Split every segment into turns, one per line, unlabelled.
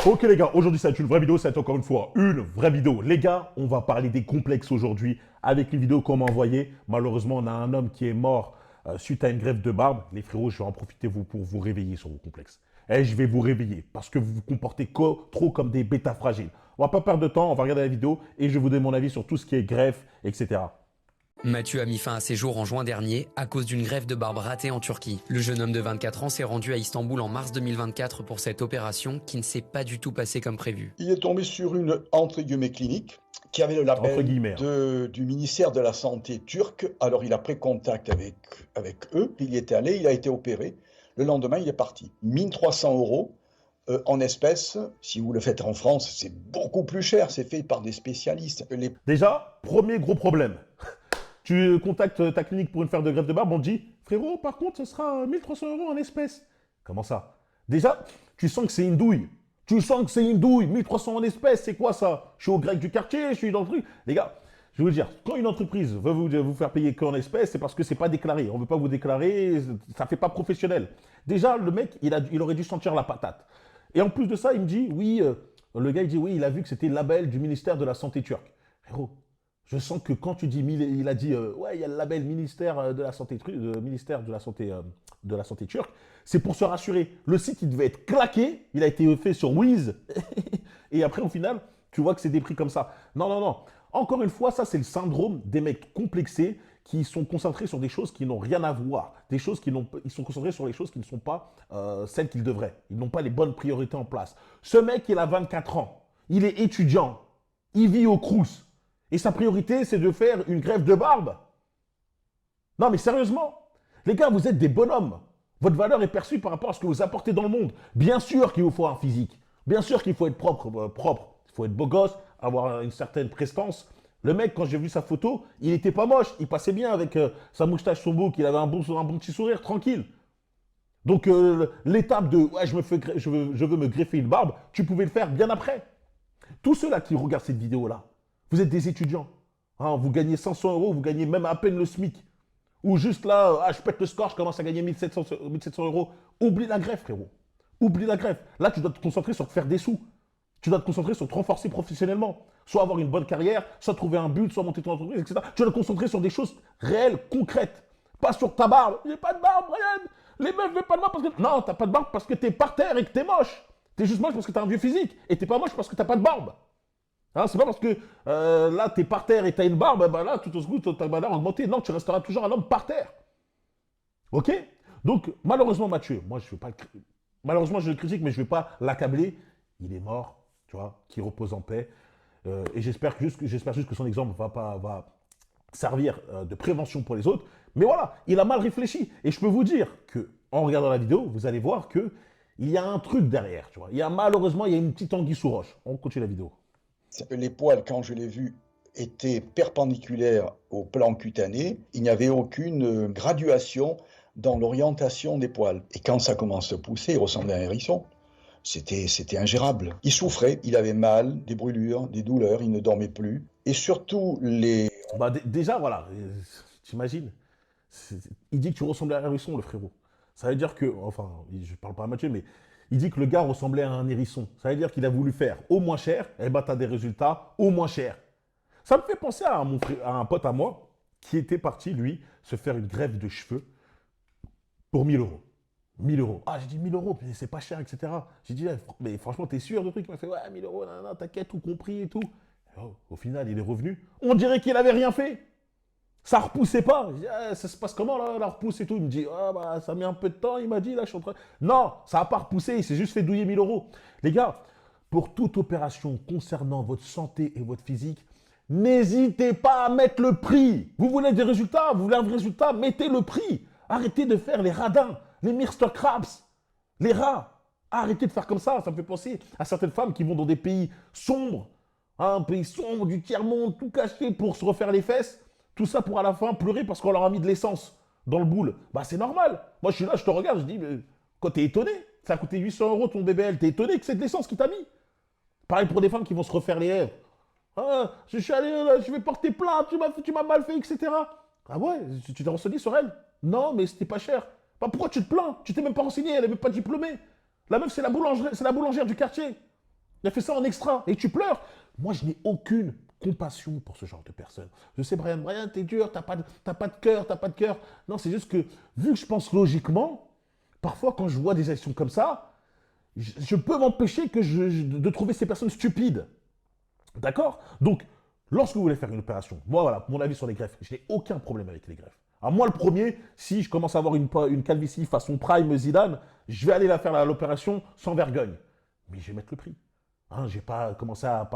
Ok les gars, aujourd'hui ça va être une vraie vidéo, ça va être encore une fois une vraie vidéo. Les gars, on va parler des complexes aujourd'hui avec une vidéo qu'on m'a envoyée. Malheureusement, on a un homme qui est mort suite à une greffe de barbe. Les frérots, je vais en profiter pour vous réveiller sur vos complexes. Et je vais vous réveiller parce que vous vous comportez trop comme des bêtas fragiles. On va pas perdre de temps, on va regarder la vidéo et je vais vous donner mon avis sur tout ce qui est greffe, etc.
Mathieu a mis fin à ses jours en juin dernier à cause d'une greffe de barbe ratée en Turquie. Le jeune homme de 24 ans s'est rendu à Istanbul en mars 2024 pour cette opération qui ne s'est pas du tout passée comme prévu.
Il est tombé sur une entre guillemets clinique qui avait le
Entre
label
guillemets.
du ministère de la Santé turc. Alors il a pris contact avec eux, il y était allé, il a été opéré. Le lendemain, il est parti. 1300 euros en espèces. Si vous le faites en France, c'est beaucoup plus cher. C'est fait par des spécialistes.
Déjà, premier gros problème. Tu contactes ta clinique pour une faire de greffe de barbe, on te dit, frérot, par contre, ce sera 1300 euros en espèces. Comment ça? Déjà, tu sens que c'est une douille. Tu sens que c'est une douille. 1300 en espèces, c'est quoi ça? Je suis au grec du quartier, je suis dans le truc. Les gars, je vais vous dire, quand une entreprise veut vous faire payer qu'en espèces, c'est parce que c'est pas déclaré. On ne veut pas vous déclarer, ça ne fait pas professionnel. Déjà, le mec, il aurait dû sentir la patate. Et en plus de ça, il me dit, oui, le gars, il dit, oui, il a vu que c'était le label du ministère de la Santé turc. Frérot, je sens que quand tu dis, il a dit, ouais, il y a le label ministère de la Santé, ministère de la Santé turque, c'est pour se rassurer. Le site, il devait être claqué, il a été fait sur Wiz, et après, au final, tu vois que c'est des prix comme ça. Non, non, non. Encore une fois, ça, c'est le syndrome des mecs complexés qui sont concentrés sur des choses qui n'ont rien à voir. Ils sont concentrés sur les choses qui ne sont pas celles qu'ils devraient. Ils n'ont pas les bonnes priorités en place. Ce mec, il a 24 ans. Il est étudiant. Il vit au Crous. Et sa priorité, c'est de faire une greffe de barbe. Non, mais sérieusement, les gars, vous êtes des bonhommes. Votre valeur est perçue par rapport à ce que vous apportez dans le monde. Bien sûr qu'il vous faut un physique. Bien sûr qu'il faut être propre. Il faut être beau gosse, avoir une certaine prestance. Le mec, quand j'ai vu sa photo, il n'était pas moche. Il passait bien avec sa moustache, son bouc. Il avait un bon petit sourire, tranquille. Donc, l'étape de ouais, je veux me greffer une barbe, tu pouvais le faire bien après. Tous ceux-là qui regardent cette vidéo-là, vous êtes des étudiants. Hein, vous gagnez 500 euros, vous gagnez même à peine le SMIC. Ou juste là, je pète le score, je commence à gagner 1700 euros. Oublie la greffe, frérot. Oublie la greffe. Là, tu dois te concentrer sur faire des sous. Tu dois te concentrer sur te renforcer professionnellement. Soit avoir une bonne carrière, soit trouver un but, soit monter ton entreprise, etc. Tu dois te concentrer sur des choses réelles, concrètes. Pas sur ta barbe. J'ai pas de barbe, Brian. Les meufs veulent pas de barbe parce que... Non, t'as pas de barbe parce que t'es par terre et que t'es moche. T'es juste moche parce que t'as un vieux physique. Et t'es pas moche parce que t'as pas de barbe. Hein, c'est pas parce que là, tu es par terre et tu as une barbe, ben là, tout au coup, ta valeur a augmenté. Non, tu resteras toujours un homme par terre. OK? Donc, malheureusement, Mathieu, moi, je ne vais pas malheureusement, je le critique, mais je ne vais pas l'accabler. Il est mort, tu vois, qu'il repose en paix. Et j'espère juste que son exemple va servir de prévention pour les autres. Mais voilà, il a mal réfléchi. Et je peux vous dire qu'en regardant la vidéo, vous allez voir qu'il y a un truc derrière, tu vois. Malheureusement, il y a une petite anguille sous roche. On continue la vidéo.
Les poils, quand je l'ai vu, étaient perpendiculaires au plan cutané. Il n'y avait aucune graduation dans l'orientation des poils. Et quand ça commence à pousser, il ressemblait à un hérisson. C'était ingérable. Il souffrait, il avait mal, des brûlures, des douleurs, il ne dormait plus. Et surtout,
Bah, déjà, voilà, t'imagines, il dit que tu ressemblais à un hérisson, le frérot. Ça veut dire que, enfin, je parle pas à Mathieu, mais il dit que le gars ressemblait à un hérisson. Ça veut dire qu'il a voulu faire au moins cher, et ben t'as des résultats au moins cher. Ça me fait penser à un pote à moi qui était parti, lui, se faire une greffe de cheveux pour 1000 euros. 1000 euros. Ah, j'ai dit 1000 euros, mais c'est pas cher, etc. J'ai dit, mais franchement, t'es sûr de truc? Il m'a fait, ouais, 1000 euros, non, t'inquiète, tout compris et tout. Oh, au final, il est revenu. On dirait qu'il avait rien fait. Ça repoussait pas. Je dis, ah, ça se passe comment là, la repousse et tout? Il me dit, ah bah ça met un peu de temps, il m'a dit, là je suis en train. Non, ça n'a pas repoussé, il s'est juste fait douiller 1000 euros. Les gars, pour toute opération concernant votre santé et votre physique, n'hésitez pas à mettre le prix. Vous voulez des résultats, vous voulez un vrai résultat, mettez le prix. Arrêtez de faire les radins, les Mr. Krabs, les rats. Arrêtez de faire comme ça me fait penser à certaines femmes qui vont dans des pays sombres, un pays sombre, du tiers-monde, tout caché pour se refaire les fesses. Tout ça pour à la fin pleurer parce qu'on leur a mis de l'essence dans le boule. Bah c'est normal. Moi je suis là, je te regarde, je dis, mais quand t'es étonné, ça a coûté 800 euros ton BBL, t'es étonné que c'est de l'essence qui t'a mis. Pareil pour des femmes qui vont se refaire les lèvres. Ah, je suis allé, je vais porter plainte, tu m'as mal fait, etc. Ah ouais, tu t'es renseigné sur elle? Non, mais c'était pas cher. Bah pourquoi tu te plains? Tu t'es même pas renseigné, elle est même pas diplômée. La meuf, c'est la boulangère du quartier. Il a fait ça en extra et tu pleures. Moi, je n'ai aucune compassion pour ce genre de personnes. Je sais, Brian, t'es dur, t'as pas de cœur, t'as pas de cœur. Non, c'est juste que, vu que je pense logiquement, parfois, quand je vois des actions comme ça, je peux m'empêcher de trouver ces personnes stupides. D'accord? Donc, lorsque vous voulez faire une opération, moi, voilà, mon avis sur les greffes, je n'ai aucun problème avec les greffes. Alors, moi, le premier, si je commence à avoir une calvitie façon Prime Zidane, je vais aller la faire l'opération sans vergogne. Mais je vais mettre le prix. Hein, je n'ai pas commencé à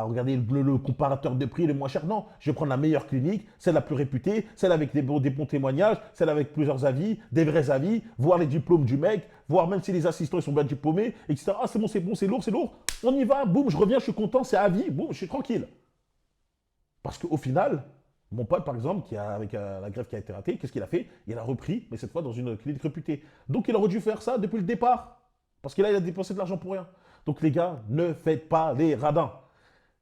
regarder le comparateur de prix le moins cher. Non, je vais prendre la meilleure clinique, celle la plus réputée, celle avec des bons témoignages, celle avec plusieurs avis, des vrais avis, voir les diplômes du mec, voir même si les assistants ils sont bien diplômés, etc. Ah, c'est bon, c'est lourd. On y va, boum, je reviens, je suis content, c'est à vie, boum, je suis tranquille. Parce qu'au final, mon pote, par exemple, avec la greffe qui a été ratée, qu'est-ce qu'il a fait? Il a repris, mais cette fois dans une clinique réputée. Donc il aurait dû faire ça depuis le départ. Parce que là, il a dépensé de l'argent pour rien. Donc les gars, ne faites pas les radins.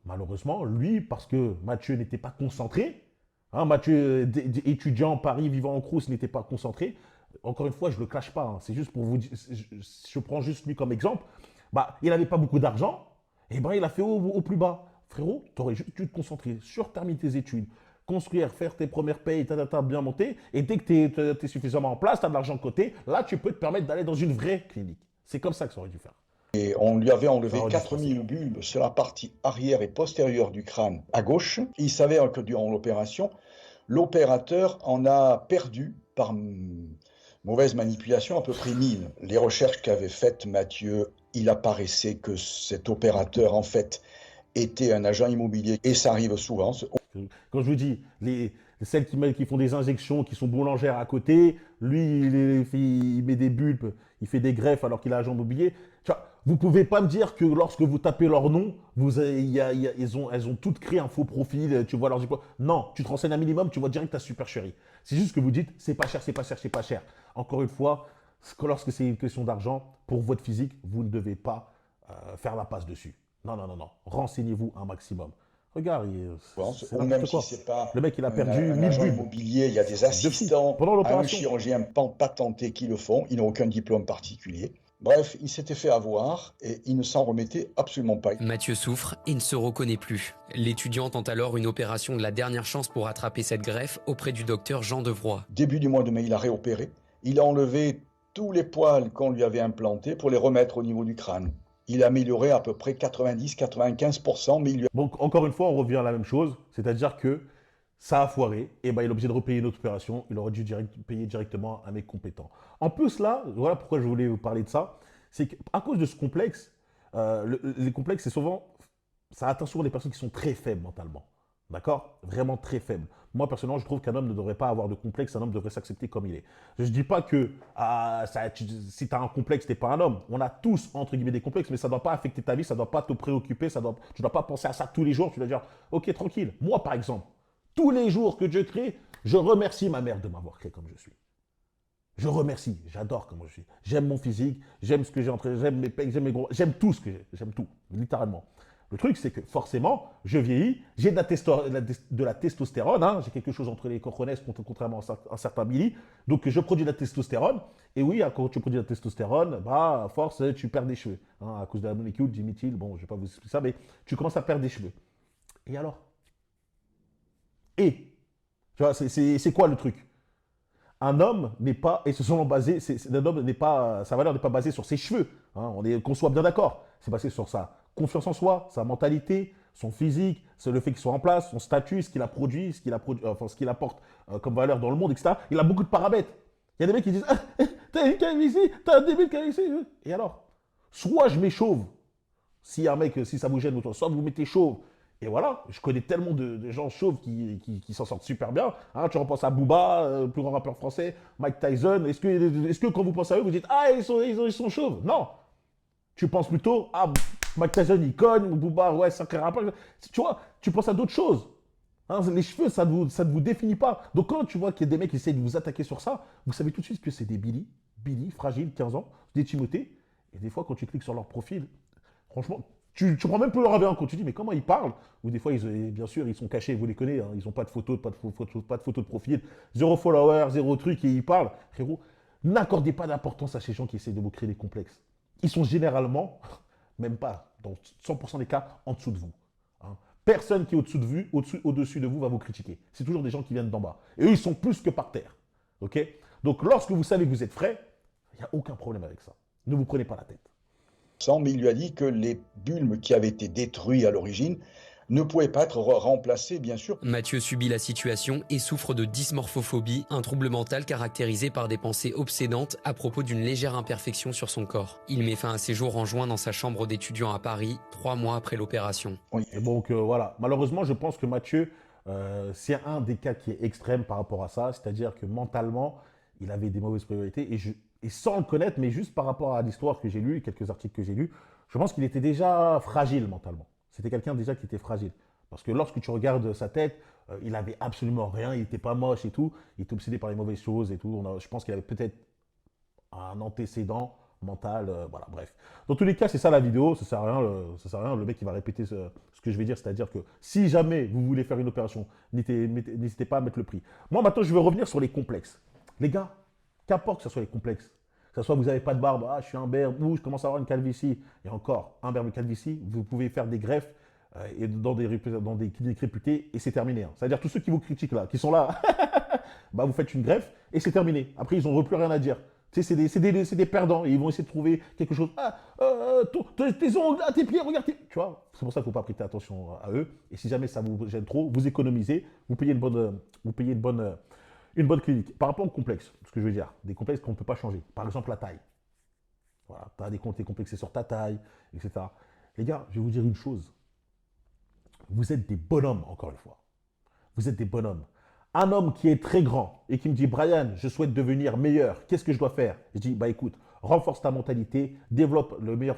Malheureusement, lui, parce que Mathieu n'était pas concentré, hein, Mathieu, étudiant, Paris, vivant en Crous, n'était pas concentré. Encore une fois, je ne le cache pas. Hein, c'est juste pour vous dire, je prends juste lui comme exemple. Bah, il n'avait pas beaucoup d'argent, et ben il a fait au plus bas. Frérot, tu aurais juste dû te concentrer sur terminer tes études, construire, faire tes premières payes, bien monter, et dès que tu es suffisamment en place, tu as de l'argent de côté, là, tu peux te permettre d'aller dans une vraie clinique. C'est comme ça que ça aurait dû faire.
Et on lui avait enlevé
Ça aurait dû se passer.
4000 bulbes sur la partie arrière et postérieure du crâne à gauche. Il s'avère que durant l'opération, l'opérateur en a perdu par mauvaise manipulation à peu près 1000. Les recherches qu'avait faites Mathieu, il apparaissait que cet opérateur, en fait, était un agent immobilier. Et ça arrive souvent.
Quand je vous dis, celles qui font des injections, qui sont boulangères à côté, lui, il met des bulbes, il fait des greffes alors qu'il est agent immobilier. Tu vois, vous ne pouvez pas me dire que lorsque vous tapez leur nom, elles ont toutes créé un faux profil, tu vois leurs diplômes. Non, tu te renseignes un minimum, tu vois direct ta supercherie. C'est juste que vous dites, c'est pas cher, c'est pas cher, c'est pas cher. Encore une fois, lorsque c'est une question d'argent, pour votre physique, vous ne devez pas faire la passe dessus. Non. Renseignez-vous un maximum. Regarde, c'est
Ou même
n'importe
si
quoi.
c'est pas
Le mec, il a perdu
un
1000
agent
bulbes.
immobilier, il y a des
De fou.
assistants
Pendant
à un
l'opération.
chirurgien patenté qui le font. Ils n'ont aucun diplôme particulier. Bref, il s'était fait avoir et il ne s'en remettait absolument pas.
Mathieu souffre et ne se reconnaît plus. L'étudiant tente alors une opération de la dernière chance pour attraper cette greffe auprès du docteur Jean Devroy.
Début du mois de mai, il a réopéré. Il a enlevé tous les poils qu'on lui avait implantés pour les remettre au niveau du crâne. Il a amélioré à peu près 90-95%, mais il lui a...
Donc, encore une fois, on revient à la même chose. C'est-à-dire que ça a foiré. Et ben, il est obligé de repayer une autre opération. Il aurait dû payer directement un mec compétent. En plus, là, voilà pourquoi je voulais vous parler de ça. C'est qu'à cause de ce complexe, les complexes, c'est souvent... Ça atteint souvent des personnes qui sont très faibles mentalement. D'accord? Vraiment très faibles. Moi, personnellement, je trouve qu'un homme ne devrait pas avoir de complexe. Un homme devrait s'accepter comme il est. Je ne dis pas que si tu as un complexe, tu n'es pas un homme. On a tous, entre guillemets, des complexes, mais ça ne doit pas affecter ta vie, ça ne doit pas te préoccuper, tu ne dois pas penser à ça tous les jours. Tu dois dire, ok, tranquille. Moi, par exemple, tous les jours que Dieu crée, je remercie ma mère de m'avoir créé comme je suis. Je remercie, j'adore comment je suis. J'aime mon physique, j'aime ce que j'ai entre, j'aime mes pecs, j'aime mes gros, j'aime tout ce que j'ai, j'aime tout, littéralement. Le truc, c'est que forcément, je vieillis, j'ai de la testostérone, hein, j'ai quelque chose entre les cojones, contrairement à un certain Billy, donc je produis de la testostérone, et oui, quand tu produis de la testostérone, bah, à force, tu perds des cheveux, hein, à cause de la molécule diméthyl, bon, je ne vais pas vous expliquer ça, mais tu commences à perdre des cheveux. Et alors? Et, tu vois, c'est quoi le truc? Un homme n'est pas, et ce sont basés, un homme n'est pas, sa valeur n'est pas basée sur ses cheveux, hein, qu'on soit bien d'accord, c'est basé sur sa confiance en soi, sa mentalité, son physique, c'est le fait qu'il soit en place, son statut, ce qu'il a produit, ce qu'il apporte comme valeur dans le monde, etc. Il a beaucoup de paramètres. Il y a des mecs qui disent ah, t'as une calvitie, t'as un début de calvitie. Et alors? Soit je mets chauve, si un mec, si ça vous gêne, soit vous mettez chauve. Et voilà, je connais tellement de gens chauves qui s'en sortent super bien. Hein, tu repenses à Booba, le plus grand rappeur français, Mike Tyson. Est-ce que quand vous pensez à eux, vous dites ah, ils sont chauves? Non. Tu penses plutôt, ah, Mike Tyson, il cogne, Booba, ouais, sacré rappeur. Tu vois, tu penses à d'autres choses. Hein, les cheveux, ça ne vous définit pas. Donc quand tu vois qu'il y a des mecs qui essayent de vous attaquer sur ça, vous savez tout de suite que c'est des Billy, fragiles, 15 ans, des Timothée. Et des fois, quand tu cliques sur leur profil, franchement, tu prends même plus leur avis quand tu dis, mais comment ils parlent? Ou des fois, bien sûr, ils sont cachés, vous les connaissez, hein, ils n'ont pas de photos, pas de photo de profil, zéro follower, zéro truc, et ils parlent. Frérot, n'accordez pas d'importance à ces gens qui essaient de vous créer des complexes. Ils sont généralement Même pas, dans 100% des cas, en dessous de vous. Hein. Personne qui est au-dessus de vous, au-dessus de vous va vous critiquer. C'est toujours des gens qui viennent d'en bas. Et eux, ils sont plus que par terre. Ok? Donc, lorsque vous savez que vous êtes frais, il n'y a aucun problème avec ça. Ne vous prenez pas la tête.
Mais il lui a dit que les bulbes qui avaient été détruits à l'origine ne pouvaient pas être remplacés, bien sûr.
Mathieu subit la situation et souffre de dysmorphophobie, un trouble mental caractérisé par des pensées obsédantes à propos d'une légère imperfection sur son corps. Il met fin à ses jours en juin dans sa chambre d'étudiant à Paris, 3 mois après l'opération.
Et donc, voilà. Malheureusement, je pense que Mathieu, c'est un des cas qui est extrême par rapport à ça. C'est-à-dire que mentalement, il avait des mauvaises priorités. Et sans le connaître, mais juste par rapport à l'histoire que j'ai lue, quelques articles que j'ai lus, je pense qu'il était déjà fragile mentalement. C'était quelqu'un déjà qui était fragile. Parce que lorsque tu regardes sa tête, il avait absolument rien, il n'était pas moche et tout. Il était obsédé par les mauvaises choses et tout. Je pense qu'il avait peut-être un antécédent mental, voilà, bref. Dans tous les cas, c'est ça la vidéo, ça sert à rien, ça sert à rien. Le mec, il va répéter ce que je vais dire, c'est-à-dire que si jamais vous voulez faire une opération, n'hésitez pas à mettre le prix. Moi, maintenant, je vais revenir sur les complexes. Les gars, qu'importe que ce soit les complexes, que ce soit vous n'avez pas de barbe, ah, je suis un berbe, ou je commence à avoir une calvitie, et encore, un berbe, une calvitie, vous pouvez faire des greffes et dans des cliniques réputées, et c'est terminé. Hein. C'est-à-dire tous ceux qui vous critiquent là, qui sont là, bah, vous faites une greffe, et c'est terminé. Après, ils n'ont plus rien à dire. Tu sais, c'est des perdants, et ils vont essayer de trouver quelque chose. Ah, tes ongles, ah, tes pieds, regarde tes... Tu vois, c'est pour ça qu'il ne faut pas prêter attention à eux. Et si jamais ça vous gêne trop, vous économisez, vous payez une bonne clinique. Par rapport au complexe, ce que je veux dire, des complexes qu'on ne peut pas changer. Par exemple, la taille. Voilà, tu as des comptes complexés sur ta taille, etc. Les gars, je vais vous dire une chose. Vous êtes des bonhommes, encore une fois. Vous êtes des bonhommes. Un homme qui est très grand et qui me dit « Brian, je souhaite devenir meilleur. Qu'est-ce que je dois faire ?» Je dis « Bah écoute, renforce ta mentalité, développe le meilleur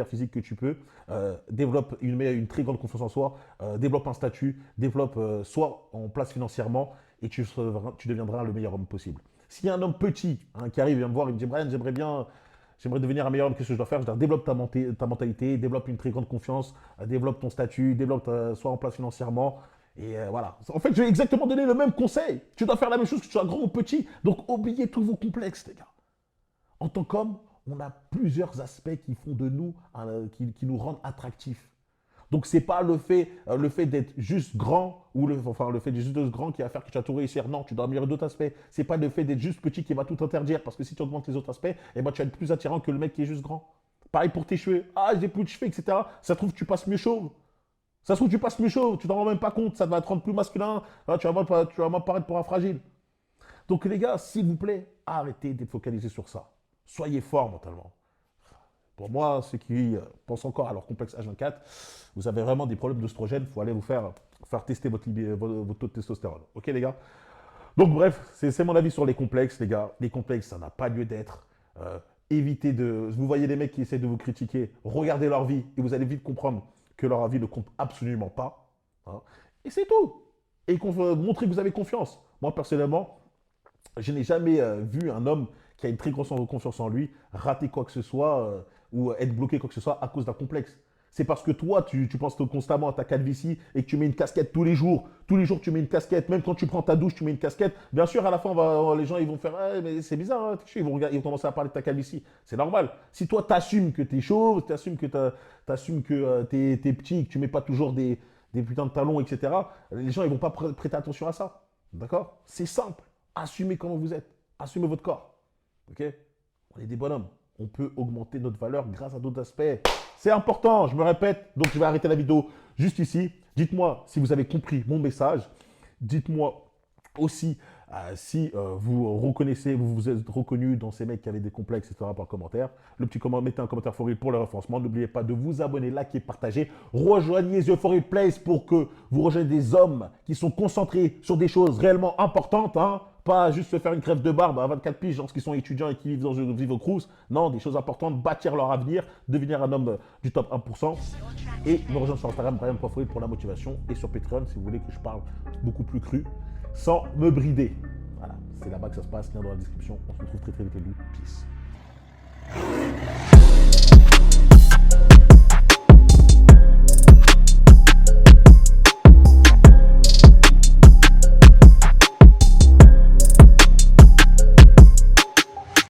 physique que tu peux, développe une très grande confiance en soi, développe un statut, développe soit en place financièrement et tu deviendras le meilleur homme possible. » S'il y a un homme petit qui arrive et vient me voir et me dit « Brian, j'aimerais devenir un meilleur homme, qu'est-ce que je dois faire ?» Je dis « Développe ta mentalité, développe une très grande confiance, développe ton statut, développe soit en place financièrement. » Et voilà. En fait, je vais exactement donner le même conseil. Tu dois faire la même chose que tu sois grand ou petit. Donc, oubliez tous vos complexes, les gars. En tant qu'homme, on a plusieurs aspects qui font de nous, qui nous rendent attractifs. Donc, ce n'est pas le fait d'être juste grand ou le fait d'être juste grand qui va faire que tu vas tout réussir. Non, tu dois améliorer d'autres aspects. Ce n'est pas le fait d'être juste petit qui va tout interdire. Parce que si tu augmentes les autres aspects, eh ben, tu vas être plus attirant que le mec qui est juste grand. Pareil pour tes cheveux. Ah, j'ai plus de cheveux, etc. Ça se trouve, tu passes mieux chauve. Ça se trouve, tu passes mieux chaud, tu t'en rends même pas compte, ça va te rendre plus masculin, tu vas m'apparaître pour un fragile. Donc les gars, s'il vous plaît, arrêtez d'être focalisés sur ça. Soyez forts mentalement. Pour moi, ceux qui pensent encore à leur complexe H24, vous avez vraiment des problèmes d'œstrogène, il faut aller vous faire tester votre taux de testostérone. Ok les gars? Donc bref, c'est mon avis sur les complexes, les gars. Les complexes, ça n'a pas lieu d'être. Évitez de... Vous voyez des mecs qui essaient de vous critiquer, regardez leur vie et vous allez vite comprendre que leur avis ne compte absolument pas. Hein. Et c'est tout. Et montrer que vous avez confiance. Moi, personnellement, je n'ai jamais vu un homme qui a une très grosse confiance en lui rater quoi que ce soit ou être bloqué quoi que ce soit à cause d'un complexe. C'est parce que toi, tu penses constamment à ta calvitie et que tu mets une casquette tous les jours. Tous les jours, tu mets une casquette. Même quand tu prends ta douche, tu mets une casquette. Bien sûr, à la fin, les gens ils vont faire hey, mais c'est bizarre. Hein, ils vont commencer à parler de ta calvitie. C'est normal. Si toi, tu assumes que tu es chauve, tu assumes que tu es petit, que tu ne mets pas toujours des putains de talons, etc., les gens ils ne vont pas prêter attention à ça. D'accord? C'est simple. Assumez comment vous êtes. Assumez votre corps. Ok? On est des bonhommes. On peut augmenter notre valeur grâce à d'autres aspects. C'est important, je me répète, donc je vais arrêter la vidéo juste ici. Dites-moi si vous avez compris mon message. Dites-moi aussi si vous reconnaissez, vous vous êtes reconnu dans ces mecs qui avaient des complexes, etc. par commentaire. Mettez un commentaire favori pour le référencement. N'oubliez pas de vous abonner, liker, partager. Rejoignez The Euphorie Place pour que vous rejoigniez des hommes qui sont concentrés sur des choses réellement importantes. Hein. Pas juste se faire une crève de barbe à 24 piges lorsqu'ils sont étudiants et qui vivent au Crous. Non, des choses importantes, bâtir leur avenir, devenir un homme du top 1%. Et me rejoindre sur Instagram, Brian.Fouet pour la motivation. Et sur Patreon, si vous voulez que je parle beaucoup plus cru, sans me brider. Voilà, c'est là-bas que ça se passe, lien dans la description. On se retrouve très très vite les loups. Peace.